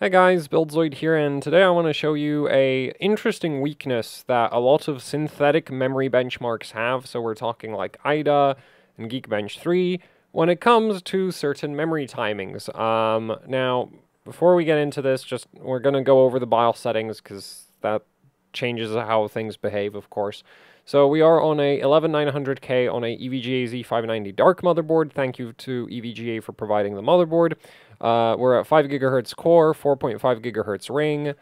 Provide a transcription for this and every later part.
Hey guys, BuildZoid here, and today I want to show you a interesting weakness that a lot of synthetic memory benchmarks have. So we're talking like AIDA and Geekbench 3 when it comes to certain memory timings. Now, before we get into this, we're going to go over the BIOS settings because that changes how things behave, of course. So we are on a 11900K on a EVGA Z590 Dark motherboard. Thank you to EVGA for providing the motherboard. We're at 5 gigahertz core, 4.5 gigahertz ring.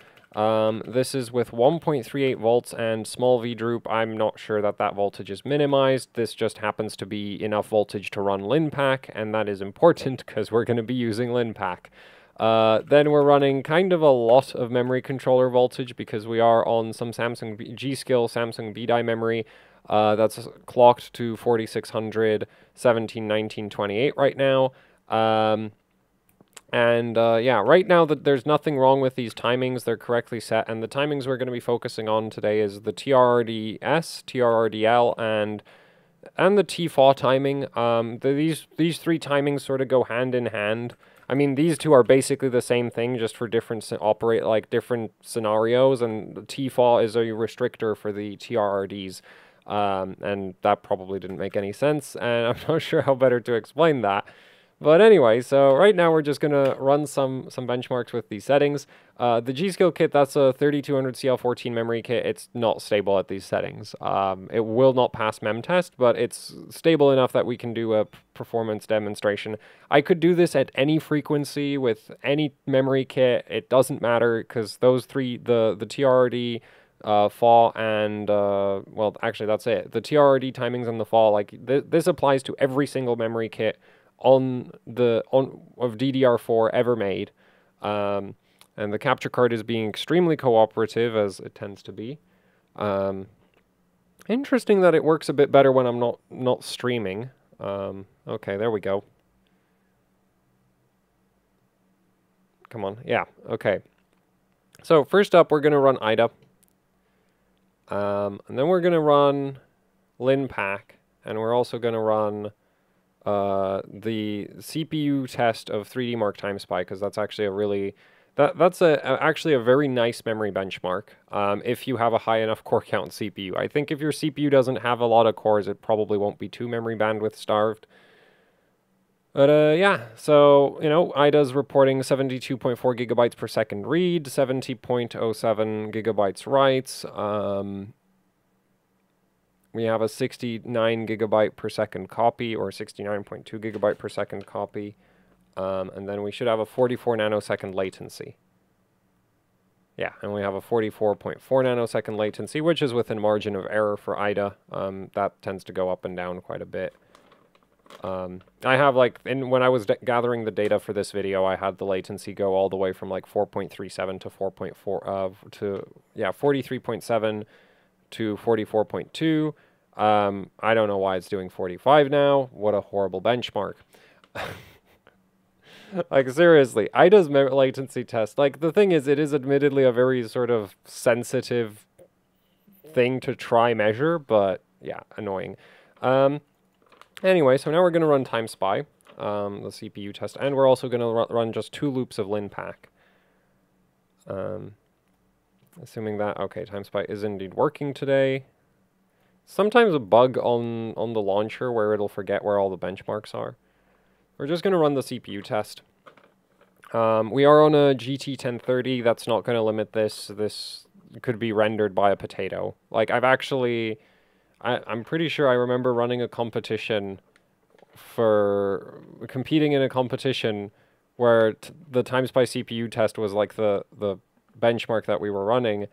This is with 1.38 volts and small V droop. I'm not sure that voltage is minimized. This just happens to be enough voltage to run LinPack, and that is important because we're going to be using LinPack. Then we're running kind of a lot of memory controller voltage because we are on some Samsung G-Skill Samsung B-Die memory. That's clocked to 4600, 17, 19, 28 right now. Yeah, right now there's nothing wrong with these timings. They're correctly set, and the timings we're going to be focusing on today is the tRRDS, tRRDL, and the tFAW timing. These three timings sort of go hand in hand. I mean, these two are basically the same thing, just for different different scenarios, and the tFAW is a restrictor for the tRRDs. And that probably didn't make any sense, and I'm not sure how better to explain that. But anyway, so right now we're just going to run some benchmarks with these settings. The G-Skill kit, that's a 3200 CL14 memory kit. It's not stable at these settings. It will not pass mem test, but it's stable enough that we can do a performance demonstration. I could do this at any frequency with any memory kit. It doesn't matter because those three, the tRRD, FAW, and well, actually that's it. The tRRD timings and the FAW, like this applies to every single memory kit of DDR4 ever made, and the capture card is being extremely cooperative, as it tends to be. Interesting that it works a bit better when I'm not streaming. Okay, there we go. Come on, yeah, okay. So first up, we're gonna run AIDA, and then we're gonna run LinPack, and we're also gonna run the CPU test of 3D Mark Time Spy, because that's actually actually a very nice memory benchmark if you have a high enough core count CPU. I think if your CPU doesn't have a lot of cores, it probably won't be too memory bandwidth starved. But yeah, so, you know, AIDA's reporting 72.4 gigabytes per second read, 70.07 gigabytes writes. We have a 69 gigabyte per second copy, or 69.2 gigabyte per second copy. And then we should have a 44 nanosecond latency. Yeah, and we have a 44.4 nanosecond latency, which is within margin of error for AIDA. That tends to go up and down quite a bit. I have when I was gathering the data for this video, I had the latency go all the way from like 4.37 to 4.4 43.7 to 44.2. I don't know why it's doing 45 now. What a horrible benchmark. Like, seriously, AIDA's latency test, like, the thing is, it is admittedly a very sort of sensitive thing to try measure, but yeah, annoying. Anyway, so now we're going to run Time Spy, the CPU test, and we're also going to run just 2 loops of LinPack. Assuming that, okay, Time Spy is indeed working today. Sometimes a bug on the launcher where it'll forget where all the benchmarks are. We're just going to run the CPU test. We are on a GT 1030. That's not going to limit this. This could be rendered by a potato. Like, I'm pretty sure I remember running a competition competing in a competition where the Time Spy CPU test was like the benchmark that we were running,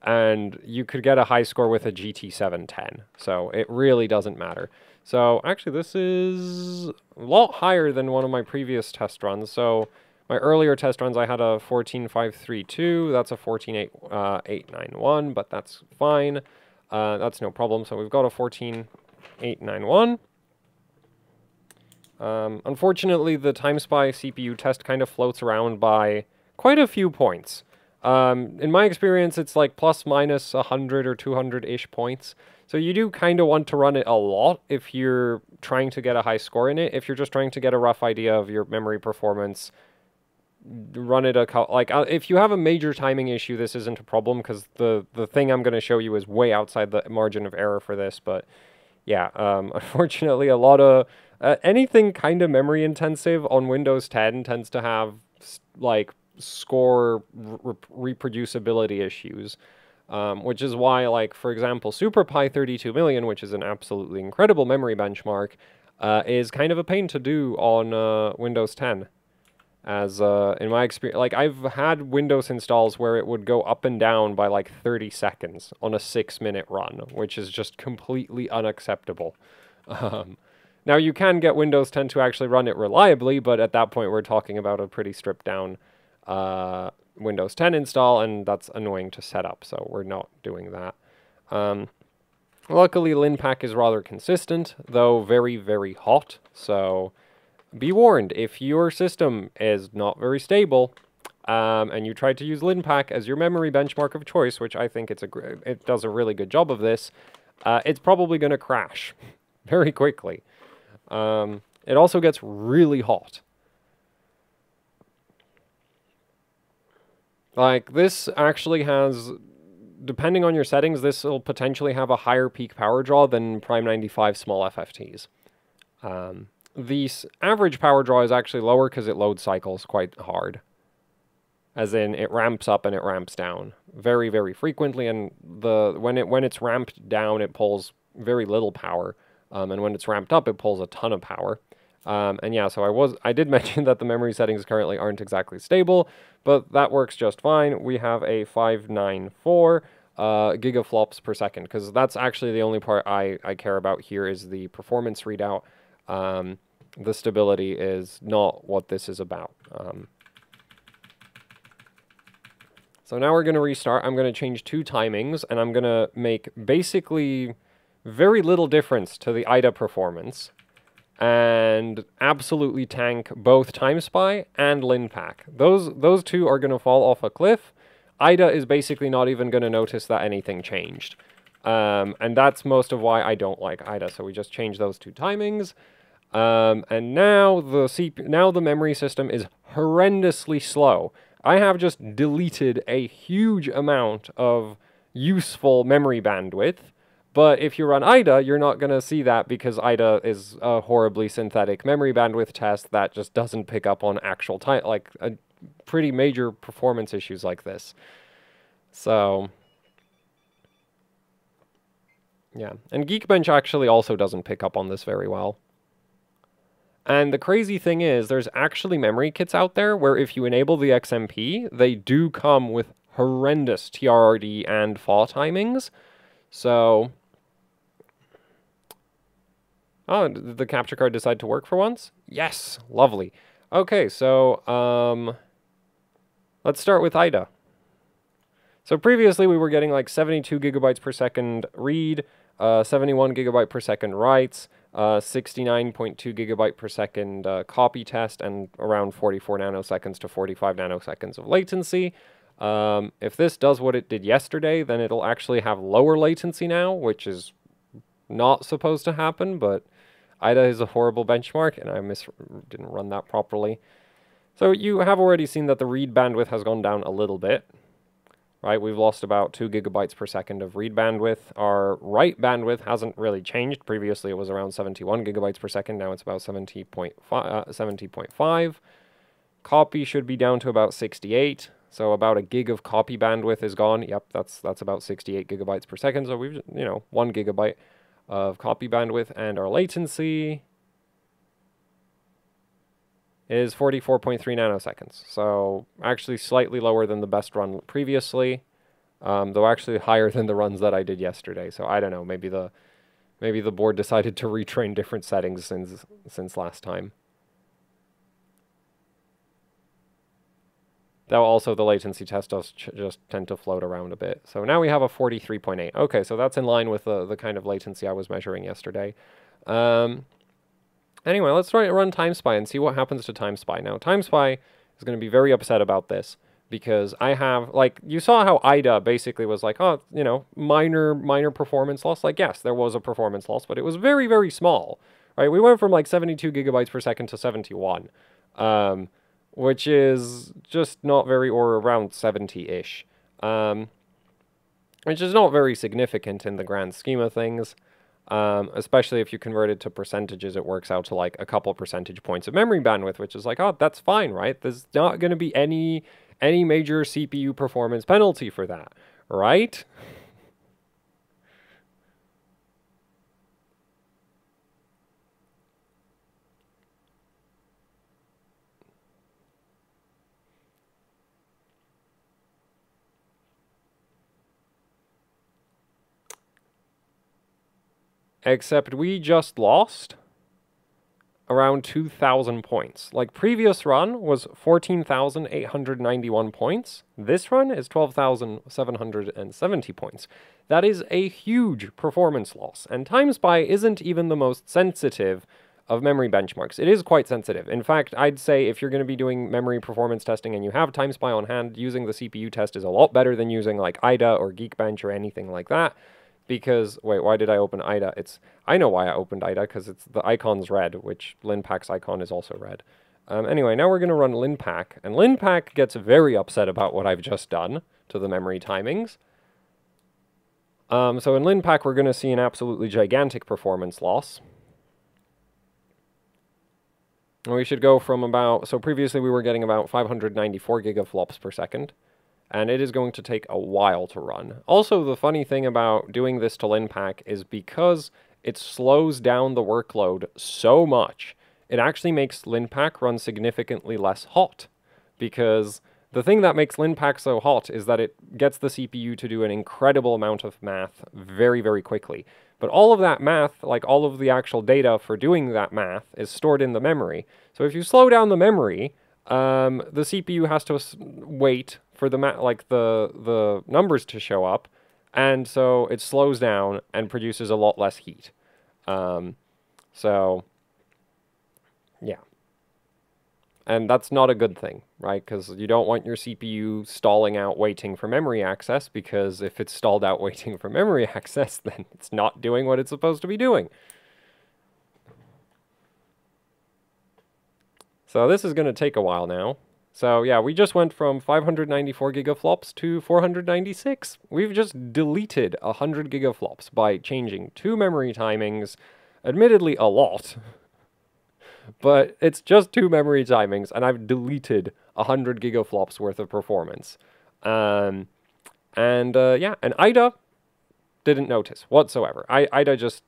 and you could get a high score with a GT 710. So it really doesn't matter. So actually this is a lot higher than one of my previous test runs. So my earlier test runs, I had a 14532. That's a 14891, but that's fine. That's no problem. So we've got a 14891. Unfortunately, the Time Spy CPU test kind of floats around by quite a few points. In my experience, it's like plus minus 100 or 200-ish points. So you do kind of want to run it a lot if you're trying to get a high score in it. If you're just trying to get a rough idea of your memory performance, run it if you have a major timing issue, this isn't a problem because the thing I'm going to show you is way outside the margin of error for this. But yeah, unfortunately, a lot of anything kind of memory intensive on Windows 10 tends to have like score reproducibility issues. Which is why, like, for example, SuperPi 32 million, which is an absolutely incredible memory benchmark, is kind of a pain to do on Windows 10. As in my experience, like, I've had Windows installs where it would go up and down by like 30 seconds on a 6-minute run, which is just completely unacceptable. Now, you can get Windows 10 to actually run it reliably, but at that point, we're talking about a pretty stripped down Windows 10 install, and that's annoying to set up, so we're not doing that. Luckily, LinPack is rather consistent, though very, very hot, so be warned, if your system is not very stable, and you try to use LinPack as your memory benchmark of choice, which I think it does a really good job of this, it's probably going to crash very quickly. It also gets really hot. Like, this actually has, depending on your settings, this will potentially have a higher peak power draw than Prime 95 small FFTs. The average power draw is actually lower because it load cycles quite hard. As in, it ramps up and it ramps down very, very frequently, and when it's ramped down, it pulls very little power, and when it's ramped up, it pulls a ton of power. And yeah, so I did mention that the memory settings currently aren't exactly stable, but that works just fine. We have a 594 gigaflops per second, because that's actually the only part I care about here is the performance readout. The stability is not what this is about. So now we're going to restart. I'm going to change 2 timings, and I'm going to make basically very little difference to the AIDA performance, and absolutely tank both TimeSpy and LinPack. Those two are going to fall off a cliff. AIDA is basically not even going to notice that anything changed. And that's most of why I don't like AIDA. So we just changed those 2 timings. And now the memory system is horrendously slow. I have just deleted a huge amount of useful memory bandwidth. But if you run AIDA, you're not going to see that because AIDA is a horribly synthetic memory bandwidth test that just doesn't pick up on actual time, like pretty major performance issues like this. So, yeah. And Geekbench actually also doesn't pick up on this very well. And the crazy thing is, there's actually memory kits out there where if you enable the XMP, they do come with horrendous tRRD and tFAW timings. So, oh, did the capture card decide to work for once? Yes, lovely. Okay, so let's start with AIDA. So previously we were getting like 72 gigabytes per second read, 71 gigabyte per second writes, 69.2 gigabyte per second copy test, and around 44 nanoseconds to 45 nanoseconds of latency. If this does what it did yesterday, then it'll actually have lower latency now, which is not supposed to happen, but AIDA is a horrible benchmark, and I didn't run that properly. So you have already seen that the read bandwidth has gone down a little bit, right? We've lost about 2 gigabytes per second of read bandwidth. Our write bandwidth hasn't really changed. Previously, it was around 71 gigabytes per second. Now it's about 70.5. Copy should be down to about 68. So about a gig of copy bandwidth is gone. Yep, that's about 68 gigabytes per second. So we've, 1 gigabyte of copy bandwidth, and our latency is 44.3 nanoseconds. So actually slightly lower than the best run previously, though actually higher than the runs that I did yesterday. So I don't know, maybe the board decided to retrain different settings since last time. Though also the latency test does just tend to float around a bit. So now we have a 43.8. Okay, so that's in line with the kind of latency I was measuring yesterday. Anyway, let's run TimeSpy and see what happens to TimeSpy. Now, TimeSpy is going to be very upset about this because I have, like, you saw how AIDA basically was like, oh, minor performance loss. Like, yes, there was a performance loss, but it was very, very small, right? We went from like 72 gigabytes per second to 71. which is just not very, or around 70-ish, which is not very significant in the grand scheme of things. Especially if you convert it to percentages, it works out to like a couple percentage points of memory bandwidth, which is like, oh, that's fine, right? There's not going to be any major CPU performance penalty for that, right? Except we just lost around 2,000 points. Like, previous run was 14,891 points. This run is 12,770 points. That is a huge performance loss. And TimeSpy isn't even the most sensitive of memory benchmarks. It is quite sensitive. In fact, I'd say if you're going to be doing memory performance testing and you have TimeSpy on hand, using the CPU test is a lot better than using like AIDA or Geekbench or anything like that. Because, wait, why did I open AIDA? I know why I opened AIDA, because it's the icon's red, which LinPack's icon is also red. Anyway, now we're going to run LinPack, and LinPack gets very upset about what I've just done to the memory timings. So in LinPack, we're going to see an absolutely gigantic performance loss. We should go from about, so previously we were getting about 594 gigaflops per second. And it is going to take a while to run. Also, the funny thing about doing this to LinPack is because it slows down the workload so much, it actually makes LinPack run significantly less hot. Because the thing that makes LinPack so hot is that it gets the CPU to do an incredible amount of math very, very quickly. But all of that math, like all of the actual data for doing that math, is stored in the memory. So if you slow down the memory, the CPU has to wait for the numbers to show up, and so it slows down and produces a lot less heat. So, yeah. And that's not a good thing, right? Because you don't want your CPU stalling out waiting for memory access, because if it's stalled out waiting for memory access, then it's not doing what it's supposed to be doing. So this is going to take a while now. So yeah, we just went from 594 gigaflops to 496. We've just deleted 100 gigaflops by changing 2 memory timings. Admittedly, a lot. But it's just 2 memory timings, and I've deleted 100 gigaflops worth of performance. Yeah, and AIDA didn't notice whatsoever. AIDA just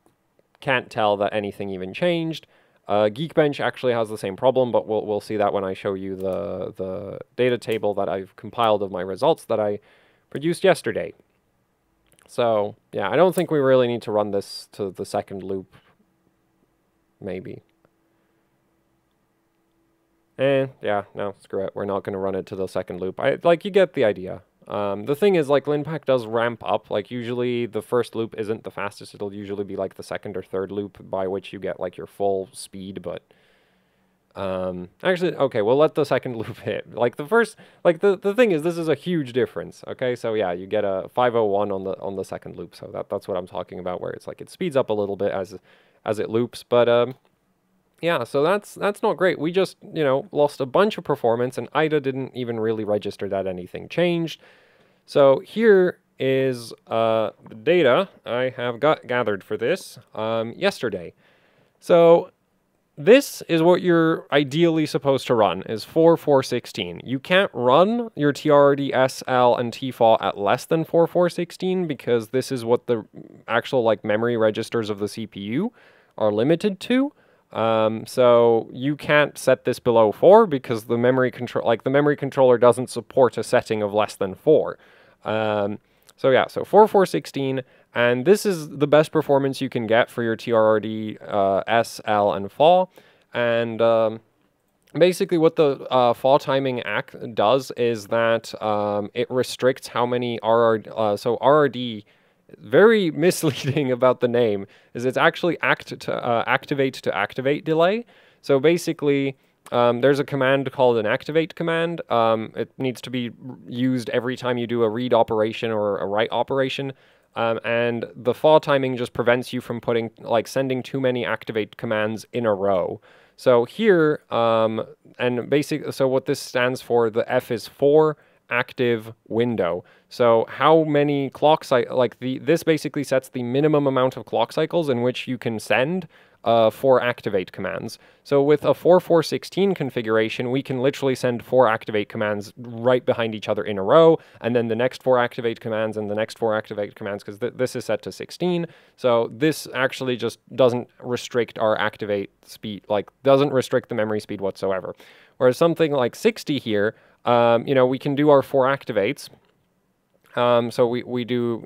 can't tell that anything even changed. Geekbench actually has the same problem, but we'll see that when I show you the data table that I've compiled of my results that I produced yesterday. So, yeah, I don't think we really need to run this to the second loop. Maybe. Yeah, no, screw it. We're not going to run it to the second loop. You get the idea. The thing is, like, LinPack does ramp up. Like, usually the first loop isn't the fastest. It'll usually be, like, the second or third loop by which you get, like, your full speed, but... actually, okay, we'll let the second loop hit. Like, the first... Like, the thing is, this is a huge difference, okay? So, yeah, you get a 501 on the second loop, so that's what I'm talking about, where it's, like, it speeds up a little bit as it loops, but, yeah, so that's not great. We just, lost a bunch of performance, and AIDA didn't even really register that anything changed. So here is the data I have gathered for this yesterday. So this is what you're ideally supposed to run, is 4.416. You can't run your tRRD, SL, and tFAW at less than 4.416 because this is what the actual memory registers of the CPU are limited to. So you can't set this below 4 because the memory controller doesn't support a setting of less than 4. So yeah, so 4.416, and this is the best performance you can get for your tRRD, SL, and FAW. And basically what the FAW timing act does is that it restricts how many RRD, so RRD, very misleading about the name, is it's actually activate to activate delay. So basically, there's a command called an activate command. It needs to be used every time you do a read operation or a write operation. And the FAW timing just prevents you from sending too many activate commands in a row. So here, and basically, so what this stands for, the F is for active window. So how many clock cycles, like this basically sets the minimum amount of clock cycles in which you can send for activate commands. So with a 4416 configuration, we can literally send 4 activate commands right behind each other in a row, and then the next 4 activate commands and the next 4 activate commands, because this is set to 16. So this actually just doesn't restrict our activate speed, like doesn't restrict the memory speed whatsoever. Whereas something like 60 here, we can do our 4 activates. So we do,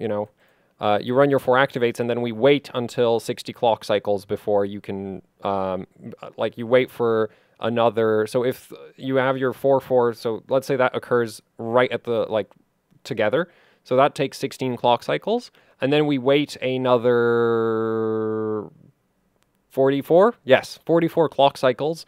you run your 4 activates, and then we wait until 60 clock cycles before you can, you wait for another. So if you have your 4, so let's say that occurs right at the, together. So that takes 16 clock cycles, and then we wait another 44? Yes, 44 clock cycles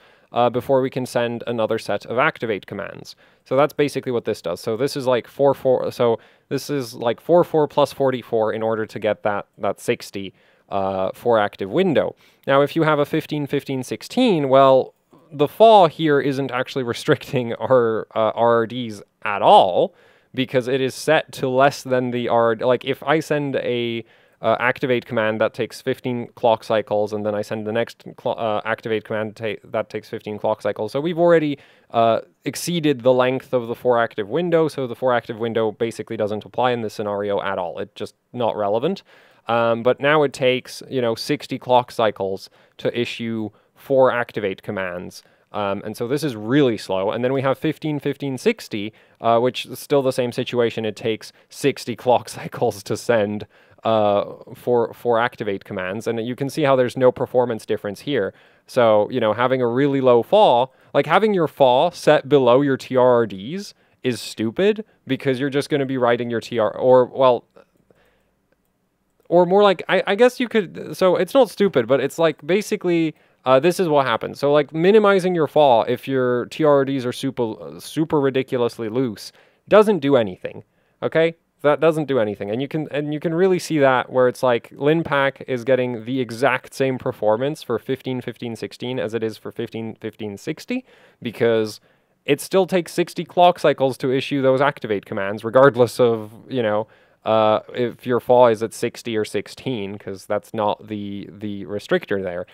before we can send another set of activate commands. So that's basically what this does. So this is like 4. So this is like 4 plus 44 in order to get that 60 for active window. Now, if you have a 15, 15, 16, well, the thaw here isn't actually restricting our RRDs at all, because it is set to less than the RRD. Like if I send a activate command that takes 15 clock cycles, and then I send the next activate command that takes 15 clock cycles. So we've already exceeded the length of the 4 active window, so the 4 active window basically doesn't apply in this scenario at all. It's just not relevant. But now it takes, 60 clock cycles to issue 4 activate commands. And so this is really slow. And then we have 15, 15, 60, which is still the same situation. It takes 60 clock cycles to send for activate commands, and you can see how there's no performance difference here. So, having a really low thaw, like having your thaw set below your tRRDs is stupid, because you're just going to be writing your or more like, I guess you could, so it's not stupid, but it's like basically this is what happens. So like minimizing your thaw, if your tRRDs are super ridiculously loose, doesn't do anything, okay? That doesn't do anything, and you can really see that where it's like LinPack is getting the exact same performance for 15, 15, 16 as it is for 15, 15, 60, because it still takes 60 clock cycles to issue those activate commands, regardless of if your thaw is at 60 or 16, because that's not the restrictor there.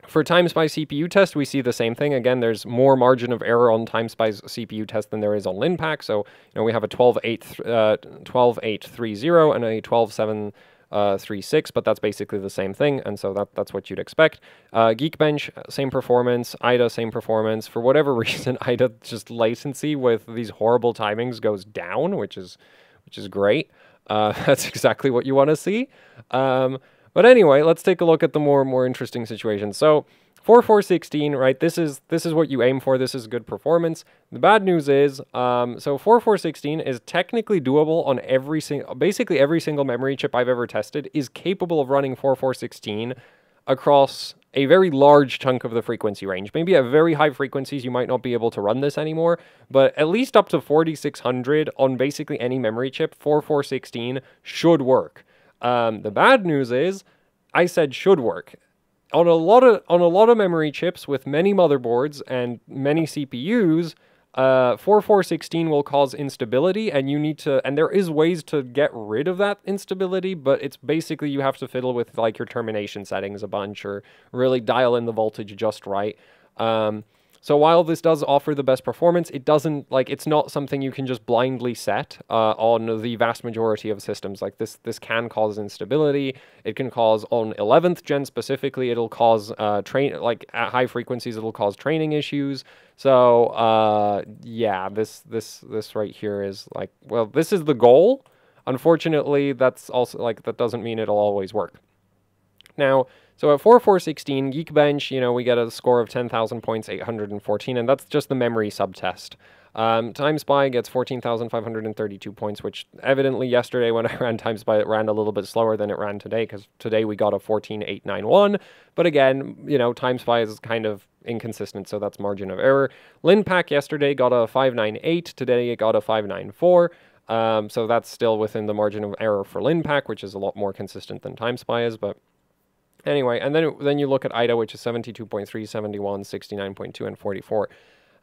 For TimeSpy CPU test, we see the same thing. Again, there's more margin of error on TimeSpy's CPU test than there is on LinPack. So, we have a 12.830 and a 12.736, but that's basically the same thing, and so that's what you'd expect. Geekbench, same performance. AIDA, same performance. For whatever reason, AIDA just latency with these horrible timings goes down, which is great. That's exactly what you want to see. But anyway, let's take a look at the more interesting situation. So 4416, right? This is what you aim for. This is good performance. The bad news is, so 4416 is technically doable on basically every single memory chip I've ever tested is capable of running 4416 across a very large chunk of the frequency range. Maybe at very high frequencies, you might not be able to run this anymore, but at least up to 4600 on basically any memory chip, 4416 should work. The bad news is, I said should work. On a lot of memory chips with many motherboards and many CPUs, 4416 will cause instability, and there is ways to get rid of that instability, but it's basically you have to fiddle with like your termination settings a bunch, or really dial in the voltage just right. So while this does offer the best performance, it doesn't, it's not something you can just blindly set on the vast majority of systems. Like this can cause instability. It can cause, on 11th gen specifically, it'll cause at high frequencies, it'll cause training issues. So yeah, this right here is this is the goal. Unfortunately, that's also that doesn't mean it'll always work. Now, so at 4416, Geekbench, we get a score of 10,000 points, 814, and that's just the memory subtest. TimeSpy gets 14,532 points, which evidently yesterday when I ran TimeSpy, it ran a little bit slower than it ran today, because today we got a 14,891. But again, TimeSpy is kind of inconsistent, so that's margin of error. LinPack yesterday got a 598, today it got a 594. So that's still within the margin of error for LinPack, which is a lot more consistent than TimeSpy is, but Anyway, and then you look at AIDA, which is 72.3, 71, 69.2, and 44.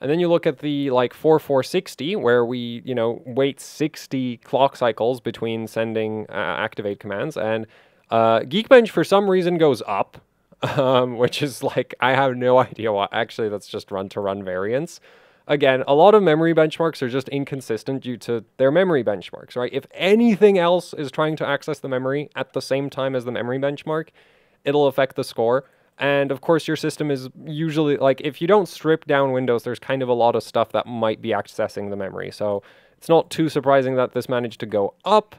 And then you look at the like 4460, where we, wait 60 clock cycles between sending activate commands. And Geekbench, for some reason, goes up, which is like, I have no idea why. Actually, that's just run-to-run variance. Again, a lot of memory benchmarks are just inconsistent due to their memory benchmarks, right? If anything else is trying to access the memory at the same time as the memory benchmark, it'll affect the score. And of course, your system is usually, like, if you don't strip down Windows, there's kind of a lot of stuff that might be accessing the memory. So it's not too surprising that this managed to go up,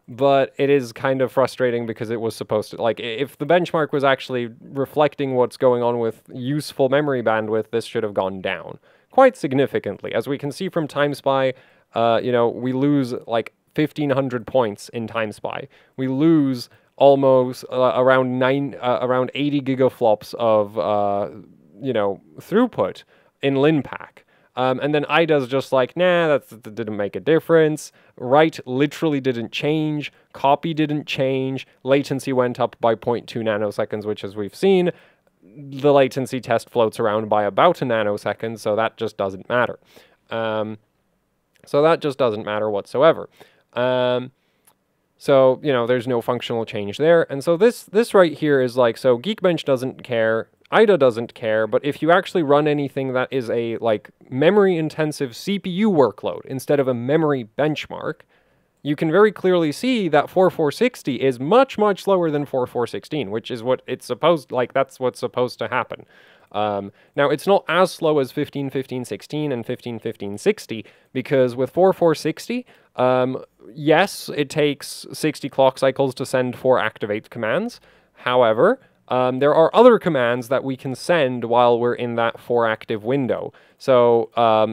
but it is kind of frustrating because it was supposed to, like, if the benchmark was actually reflecting what's going on with useful memory bandwidth, this should have gone down quite significantly. As we can see from TimeSpy, we lose like 1,500 points in TimeSpy. We lose almost around 80 gigaflops of throughput in LinPack. And then AIDA's just like, nah, that didn't make a difference. Write literally didn't change. Copy didn't change. Latency went up by 0.2 nanoseconds, which, as we've seen, the latency test floats around by about a nanosecond, so that just doesn't matter. So that just doesn't matter whatsoever. So, there's no functional change there. And so this right here is like, so Geekbench doesn't care, AIDA doesn't care, but if you actually run anything that is a, like, memory-intensive CPU workload instead of a memory benchmark, you can very clearly see that 4460 is much, much slower than 4416, which is what it's supposed, like, that's what's supposed to happen. Now, it's not as slow as 151516 and 151560, because with 4460, yes, it takes 60 clock cycles to send 4 activate commands. However, there are other commands that we can send while we're in that 4 active window. So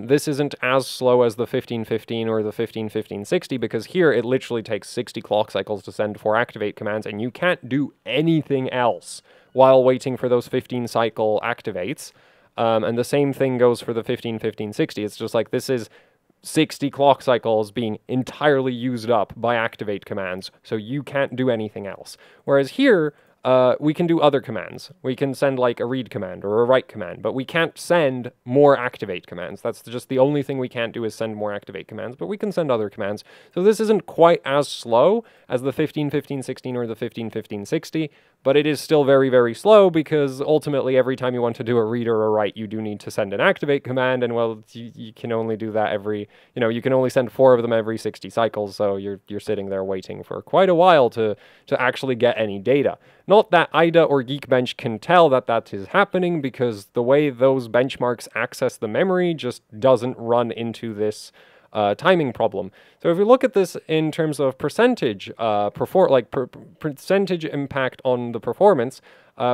this isn't as slow as the 1515 or the 151560, because here it literally takes 60 clock cycles to send 4 activate commands, and you can't do anything else while waiting for those 15 cycle activates. And the same thing goes for the 151560. It's just like, this is 60 clock cycles being entirely used up by activate commands, so you can't do anything else. Whereas here, we can do other commands. We can send like a read command or a write command, but we can't send more activate commands. That's just the only thing we can't do is send more activate commands, but we can send other commands. So this isn't quite as slow as the 151516 or the 151560, but it is still very, very slow, because ultimately every time you want to do a read or a write, you do need to send an activate command, and well, you can only do that every, you can only send 4 of them every 60 cycles, so you're sitting there waiting for quite a while to actually get any data. Not that AIDA or Geekbench can tell that that is happening, because the way those benchmarks access the memory just doesn't run into this timing problem. So if we look at this in terms of percentage, percentage impact on the performance,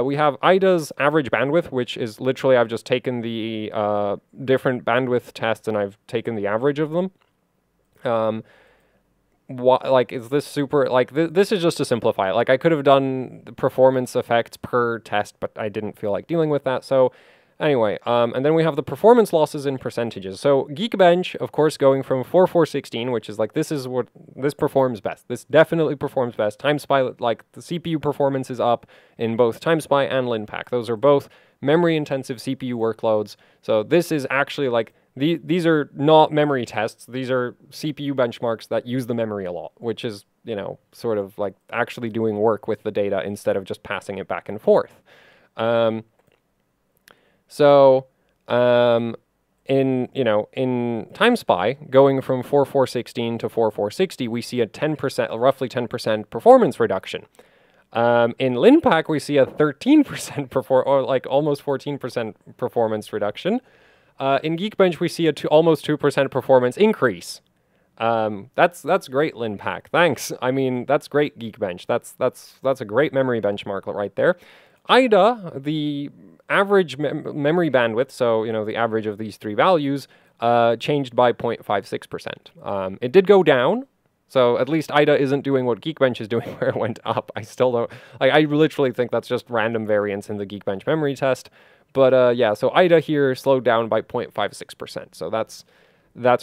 we have AIDA's average bandwidth, which is literally, I've just taken the different bandwidth tests and I've taken the average of them. Is this super, this is just to simplify it. Like, I could have done the performance effects per test, but I didn't feel like dealing with that. So anyway, and then we have the performance losses in percentages. So Geekbench, of course, going from 4416, which is like, this performs best. This definitely performs best. TimeSpy, like, the CPU performance is up in both TimeSpy and LinPack. Those are both memory-intensive CPU workloads. So this is actually like, these are not memory tests. These are CPU benchmarks that use the memory a lot, which is, sort of like actually doing work with the data instead of just passing it back and forth. In TimeSpy, going from 4416 to 4460, we see a roughly 10% performance reduction. In LinPack, we see a 13% or like almost 14% performance reduction. In Geekbench, we see a almost 2% performance increase. That's great, LinPack. Thanks. I mean, that's great, Geekbench. That's a great memory benchmark right there. AIDA, the average memory bandwidth, so the average of these 3 values, changed by 0.56%. It did go down. So at least AIDA isn't doing what Geekbench is doing, where it went up. I still don't, I literally think that's just random variance in the Geekbench memory test. But yeah, so AIDA here slowed down by 0.56%. So that's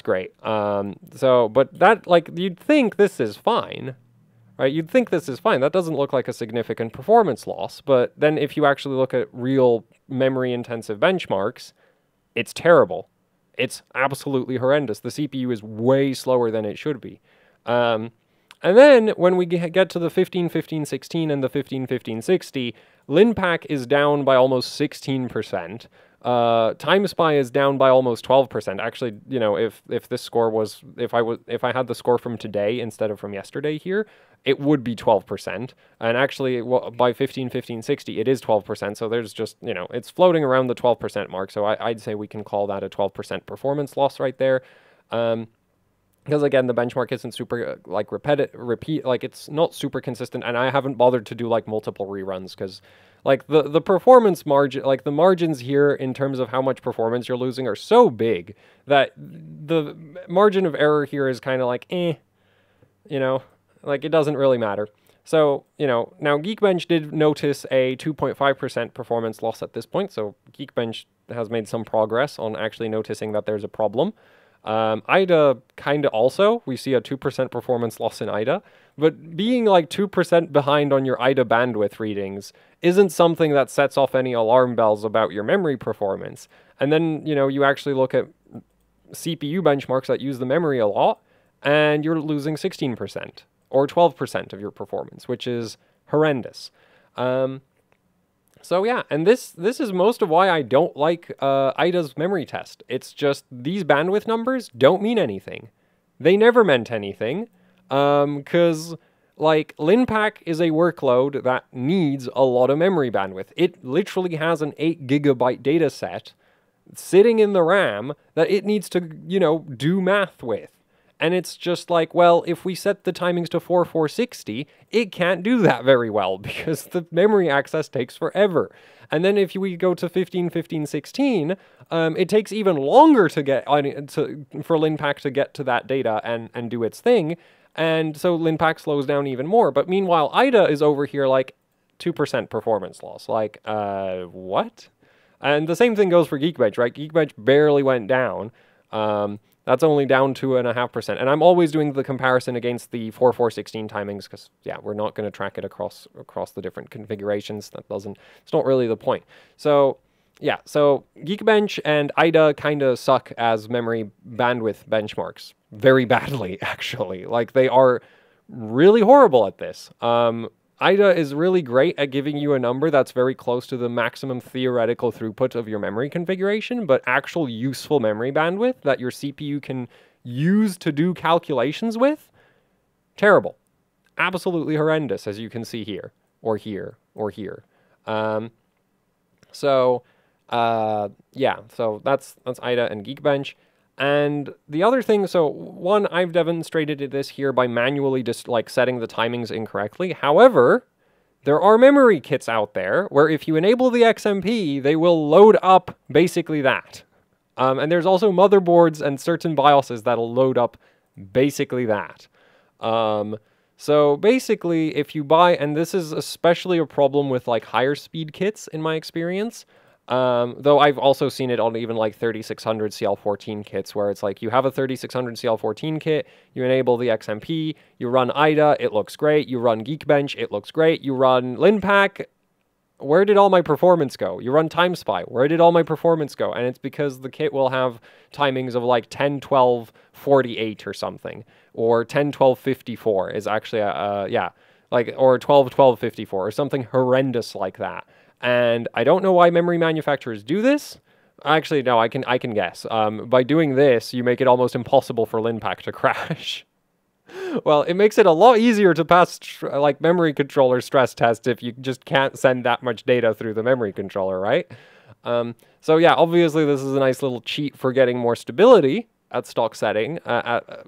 great. But that, like, you'd think this is fine, right? You'd think this is fine. That doesn't look like a significant performance loss. But then if you actually look at real memory-intensive benchmarks, it's terrible. It's absolutely horrendous. The CPU is way slower than it should be. And then when we get to the 151516 and the 151560, LinPack is down by almost 16%. TimeSpy is down by almost 12%. Actually, you know, if this score was, if I had the score from today instead of from yesterday here, it would be 12%. And actually, by 151560, it is 12%. So there's just, you know, it's floating around the 12% mark. So I'd say we can call that a 12% performance loss right there. Because again, the benchmark isn't super like like it's not super consistent, and I haven't bothered to do like multiple reruns because like the performance margin, like the margins here in terms of how much performance you're losing are so big that the margin of error here is kind of like you know, like it doesn't really matter. So, you know, now Geekbench did notice a 2.5% performance loss at this point, so Geekbench has made some progress on actually noticing that there's a problem. AIDA kind of also, we see a 2% performance loss in AIDA, but being like 2% behind on your AIDA bandwidth readings isn't something that sets off any alarm bells about your memory performance. And then, you know, you actually look at CPU benchmarks that use the memory a lot, and you're losing 16% or 12% of your performance, which is horrendous. So yeah, and this is most of why I don't like AIDA's memory test. It's just these bandwidth numbers don't mean anything. They never meant anything, because like LinPack is a workload that needs a lot of memory bandwidth. It literally has an 8 GB data set sitting in the RAM that it needs to, you know, do math with. And it's just like, well, if we set the timings to 4460, it can't do that very well because the memory access takes forever. And then if we go to 151516, it takes even longer to get for LinPack to get to that data and do its thing. And so LinPack slows down even more. But meanwhile, AIDA is over here like 2% performance loss. Like, what? And the same thing goes for Geekbench, right? Geekbench barely went down. That's only down 2.5%. And I'm always doing the comparison against the 4416 timings because, yeah, we're not going to track it across the different configurations. It's not really the point. So, yeah, so Geekbench and AIDA kind of suck as memory bandwidth benchmarks. Very badly, actually. Like, they are really horrible at this. AIDA is really great at giving you a number that's very close to the maximum theoretical throughput of your memory configuration, but actual useful memory bandwidth that your CPU can use to do calculations with, terrible. Absolutely horrendous, as you can see here, or here, or here. Yeah, so that's AIDA and Geekbench. And the other thing, so one, I've demonstrated this here by manually just like setting the timings incorrectly. However, there are memory kits out there where if you enable the XMP, they will load up basically that. And there's also motherboards and certain BIOSes that'll load up basically that. So basically, if you buy, and this is especially a problem with like higher speed kits in my experience, though I've also seen it on even like 3600 CL14 kits where it's like you have a 3600 CL14 kit, you enable the XMP, you run AIDA, it looks great, you run Geekbench, it looks great, you run LinPack, where did all my performance go? You run TimeSpy, where did all my performance go? And it's because the kit will have timings of like 10, 12, 48 or something, or 10, 12, 54 is actually yeah, like, or 12, 12, 54 or something horrendous like that. And I don't know why memory manufacturers do this. Actually, no, I can guess. By doing this, you make it almost impossible for LinPack to crash. Well, it makes it a lot easier to pass like memory controller stress tests if you just can't send that much data through the memory controller, right? So yeah, obviously this is a nice little cheat for getting more stability at stock setting.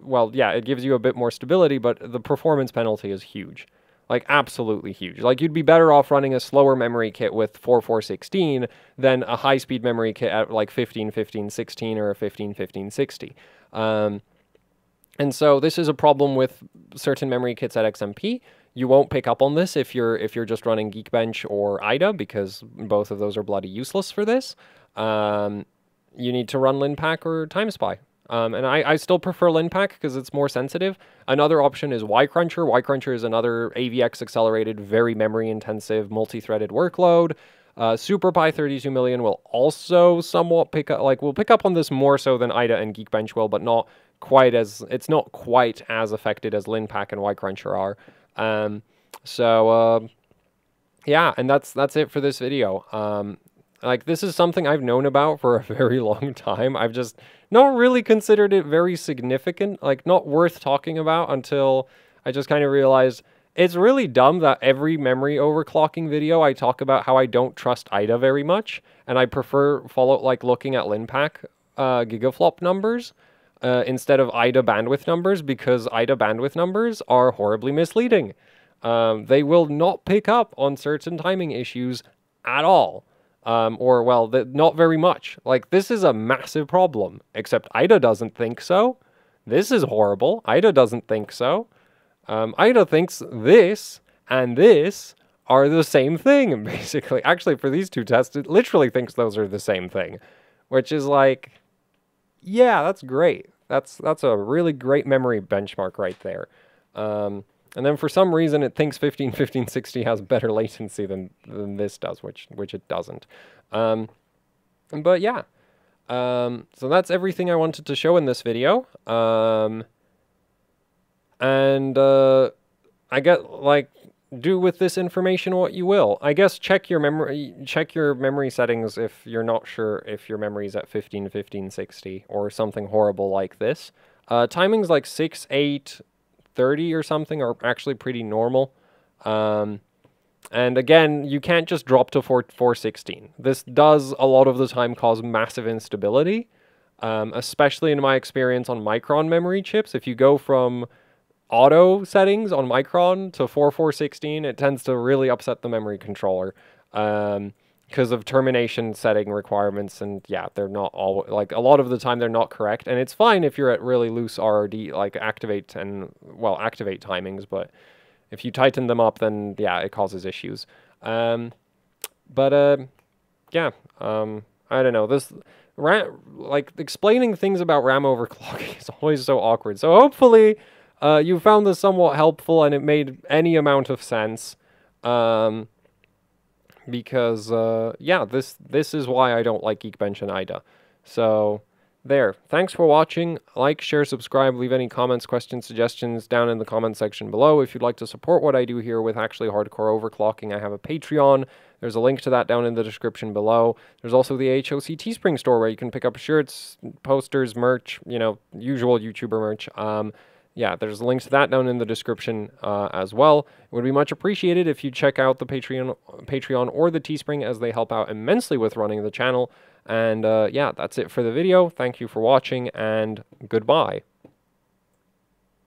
Well, yeah, it gives you a bit more stability, but the performance penalty is huge. Like, absolutely huge. Like, you'd be better off running a slower memory kit with 4416 than a high-speed memory kit at, like, 151516 or a 151560. And so this is a problem with certain memory kits at XMP. You won't pick up on this if you're just running Geekbench or AIDA, because both of those are bloody useless for this. You need to run LinPack or TimeSpy. And I still prefer LinPack because it's more sensitive. Another option is yCruncher. yCruncher is another AVX accelerated, very memory intensive, multi-threaded workload. SuperPy 32 million will also somewhat pick up, like, will pick up on this more so than AIDA and Geekbench will, but not quite as, it's not quite as affected as LinPack and yCruncher are. Yeah, and that's it for this video. Like, this is something I've known about for a very long time. I've just not really considered it very significant, like, not worth talking about until I just kind of realized it's really dumb that every memory overclocking video I talk about how I don't trust AIDA very much, and I prefer looking at LinPack gigaflop numbers instead of AIDA bandwidth numbers, because AIDA bandwidth numbers are horribly misleading. They will not pick up on certain timing issues at all. Not very much. Like, this is a massive problem, except AIDA doesn't think so. This is horrible. AIDA doesn't think so. AIDA thinks this and this are the same thing, basically. Actually, for these two tests, it literally thinks those are the same thing, which is like, yeah, that's great. That's a really great memory benchmark right there. And then for some reason it thinks 1560 has better latency than this does, which it doesn't. But yeah. So that's everything I wanted to show in this video. I get, like, do with this information what you will. I guess check your memory settings if you're not sure if your memory is at 1560 or something horrible like this. Timings like 6, 8, 30 or something are actually pretty normal. And again, you can't just drop to 416. This does a lot of the time cause massive instability, especially in my experience on Micron memory chips. If you go from auto settings on Micron to 416, it tends to really upset the memory controller because of termination setting requirements, and yeah, they're not all, like, a lot of the time they're not correct, and it's fine if you're at really loose RRD, like activate timings, but if you tighten them up, then yeah, it causes issues. Yeah, I don't know, this explaining things about RAM overclocking is always so awkward, so hopefully you found this somewhat helpful and it made any amount of sense. Because, yeah, this is why I don't like Geekbench and AIDA. So, there. Thanks for watching. Like, share, subscribe, leave any comments, questions, suggestions down in the comment section below. If you'd like to support what I do here with actually hardcore overclocking, I have a Patreon. There's a link to that down in the description below. There's also the HOC Teespring store where you can pick up shirts, posters, merch, you know, usual YouTuber merch. Yeah, there's a link to that down in the description as well. It would be much appreciated if you check out the Patreon or the Teespring, as they help out immensely with running the channel. And yeah, that's it for the video. Thank you for watching, and goodbye.